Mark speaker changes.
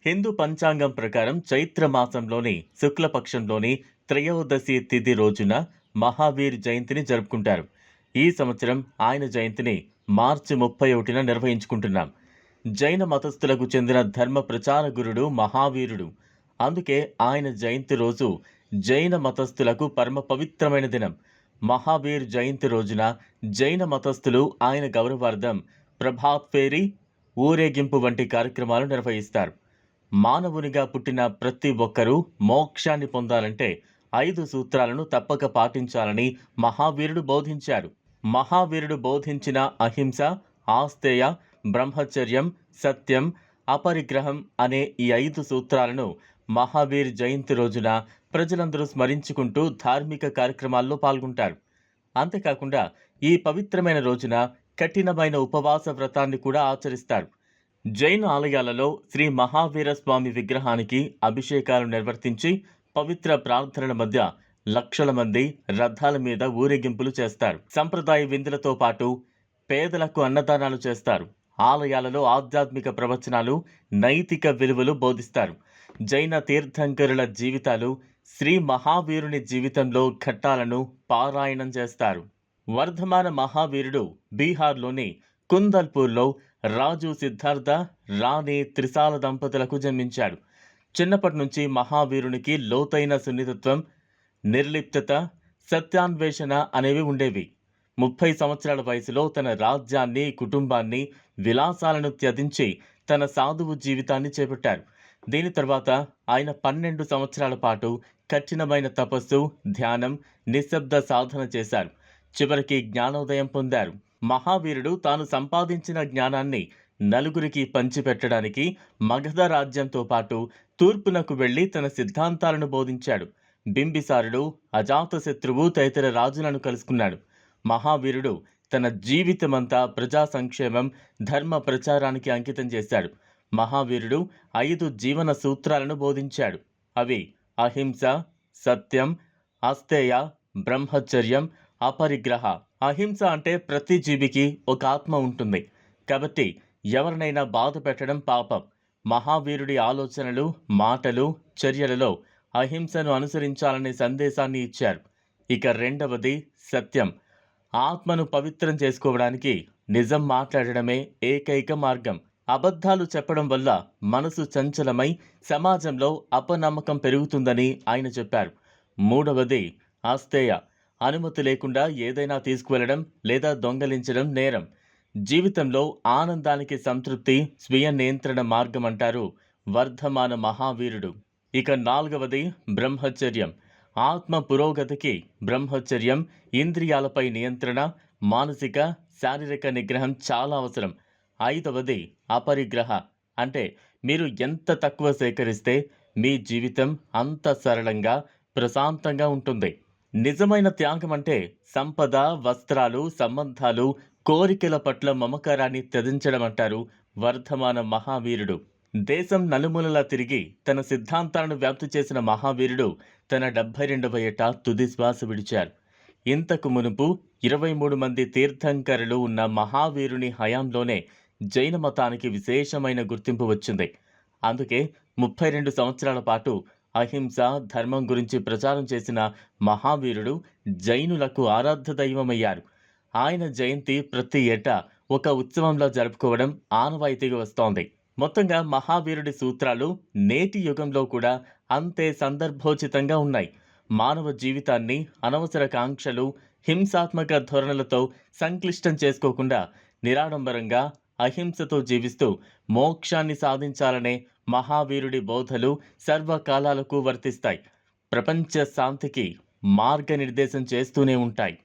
Speaker 1: హిందూ పంచాంగం ప్రకారం చైత్ర మాసంలోని శుక్లపక్షంలోని త్రయోదశి తిథి రోజున మహావీర్ జయంతిని జరుపుకుంటారు. ఈ సంవత్సరం ఆయన జయంతిని మార్చి 31న నిర్వహించుకుంటున్నాం. జైన మతస్థులకు చెందిన ధర్మ ప్రచార గురుడు మహావీరుడు. అందుకే ఆయన జయంతి రోజు జైన మతస్థులకు పరమ పవిత్రమైన దినం. మహావీర్ జయంతి రోజున జైన మతస్థులు ఆయన గౌరవార్థం ప్రభాత్ ఫేరీ, ఊరేగింపు వంటి కార్యక్రమాలు నిర్వహిస్తారు. మానవునిగా పుట్టిన ప్రతి ఒక్కరూ మోక్షాన్ని పొందాలంటే 5 సూత్రాలను తప్పక పాటించాలని మహావీరుడు బోధించారు. మహావీరుడు బోధించిన అహింస, ఆస్తేయ, బ్రహ్మచర్యం, సత్యం, అపరిగ్రహం అనే ఈ 5 సూత్రాలను మహావీర్ జయంతి రోజున ప్రజలందరూ స్మరించుకుంటూ ధార్మిక కార్యక్రమాల్లో పాల్గొంటారు. అంతేకాకుండా ఈ పవిత్రమైన రోజున కఠినమైన ఉపవాస వ్రతాన్ని కూడా ఆచరిస్తారు. జైన ఆలయాలలో శ్రీ మహావీర స్వామి విగ్రహానికి అభిషేకాలు నిర్వర్తించి పవిత్ర ప్రార్థనల మధ్య లక్షల మంది రథాల మీద ఊరేగింపులు చేస్తారు. సంప్రదాయ విందులతో పాటు పేదలకు అన్నదానాలు చేస్తారు. ఆలయాలలో ఆధ్యాత్మిక ప్రవచనాలు, నైతిక విలువలు బోధిస్తారు. జైన తీర్థంకరుల జీవితాలు శ్రీ మహావీరుని జీవితంలో ఘట్టాలను పారాయణం చేస్తారు. వర్ధమాన మహావీరుడు బీహార్లోని కుందల్పూర్లో రాజు సిద్ధార్థ, రాణి త్రిశాల దంపతులకు జన్మించాడు. చిన్నప్పటి నుంచి మహావీరునికి లోతైన సున్నితత్వం, నిర్లిప్తత, సత్యాన్వేషణ అనేవి ఉండేవి. 30 సంవత్సరాల వయసులో తన రాజ్యాన్ని, కుటుంబాన్ని, విలాసాలను త్యజించి తన సాధువు జీవితాన్ని చేపట్టారు. దీని తర్వాత ఆయన 12 సంవత్సరాల పాటు కఠినమైన తపస్సు, ధ్యానం, నిశ్శబ్ద సాధన చేశారు. చివరికి జ్ఞానోదయం పొందారు. మహావీరుడు తాను సంపాదించిన జ్ఞానాన్ని నలుగురికి పంచిపెట్టడానికి మగధ రాజ్యంతో పాటు తూర్పునకు వెళ్లి తన సిద్ధాంతాలను బోధించాడు. బింబిసారుడు, అజాతశత్రువు తదితర రాజులను కలుసుకున్నాడు. మహావీరుడు తన జీవితమంతా ప్రజా సంక్షేమం, ధర్మ ప్రచారానికి అంకితం చేశాడు. మహావీరుడు 5 జీవన సూత్రాలను బోధించాడు. అవి అహింస, సత్యం, అస్తేయ, బ్రహ్మచర్యం, అపరిగ్రహ. అహింస అంటే ప్రతి జీవికి ఒక ఆత్మ ఉంటుంది, కాబట్టి ఎవరినైనా బాధ పెట్టడం పాపం. మహావీరుడి ఆలోచనలు, మాటలు, చర్యలలో అహింసను అనుసరించాలనే సందేశాన్ని ఇచ్చారు. ఇక రెండవది సత్యం. ఆత్మను పవిత్రం చేసుకోవడానికి నిజం మాట్లాడడమే ఏకైక మార్గం. అబద్ధాలు చెప్పడం వల్ల మనసు చంచలమై సమాజంలో అపనమ్మకం పెరుగుతుందని ఆయన చెప్పారు. మూడవది ఆస్తేయ. అనుమతి లేకుండా ఏదైనా తీసుకువెళ్లడం లేదా దొంగలించడం నేరం. జీవితంలో ఆనందానికి సంతృప్తి, స్వీయ నియంత్రణ మార్గం అంటారు వర్ధమాన మహావీరుడు. ఇక నాలుగవది బ్రహ్మచర్యం. ఆత్మ పురోగతికి బ్రహ్మచర్యం, ఇంద్రియాలపై నియంత్రణ, మానసిక, శారీరక నిగ్రహం చాలా అవసరం. ఐదవది అపరిగ్రహ. అంటే మీరు ఎంత తక్కువ సేకరిస్తే మీ జీవితం అంత సరళంగా, ప్రశాంతంగా ఉంటుంది. నిజమైన త్యాగం అంటే సంపద, వస్త్రాలు, సంబంధాలు, కోరికల పట్ల మమకారాన్ని త్యజించడం అంటారు వర్ధమాన మహావీరుడు. దేశం నలుమూలలా తిరిగి తన సిద్ధాంతాలను వ్యాప్తి చేసిన మహావీరుడు తన 72వ ఏట తుది శ్వాస విడిచారు. ఇంతకు మునుపు 23 మంది తీర్థంకరులు ఉన్న మహావీరుని హయాంలోనే జైన మతానికి విశేషమైన గుర్తింపు వచ్చింది. అందుకే 32 సంవత్సరాల పాటు అహింస, ధర్మం గురించి ప్రచారం చేసిన మహావీరుడు జైనులకు ఆరాధ్య దైవమయ్యారు. ఆయన జయంతి ప్రతి ఏటా ఒక ఉత్సవంలో జరుపుకోవడం ఆనవాయితీగా వస్తోంది. మొత్తంగా మహావీరుడి సూత్రాలు నేటి యుగంలో కూడా అంతే సందర్భోచితంగా ఉన్నాయి. మానవ జీవితాన్ని అనవసర కాంక్షలు, హింసాత్మక ధోరణులతో సంక్లిష్టం చేసుకోకుండా నిరాడంబరంగా అహింసతో జీవిస్తూ మోక్షాన్ని సాధించాలనే మహావీరుడి బోధలు సర్వకాలాలకు వర్తిస్తాయి. ప్రపంచ శాంతికి మార్గనిర్దేశం చేస్తూనే ఉంటాయి.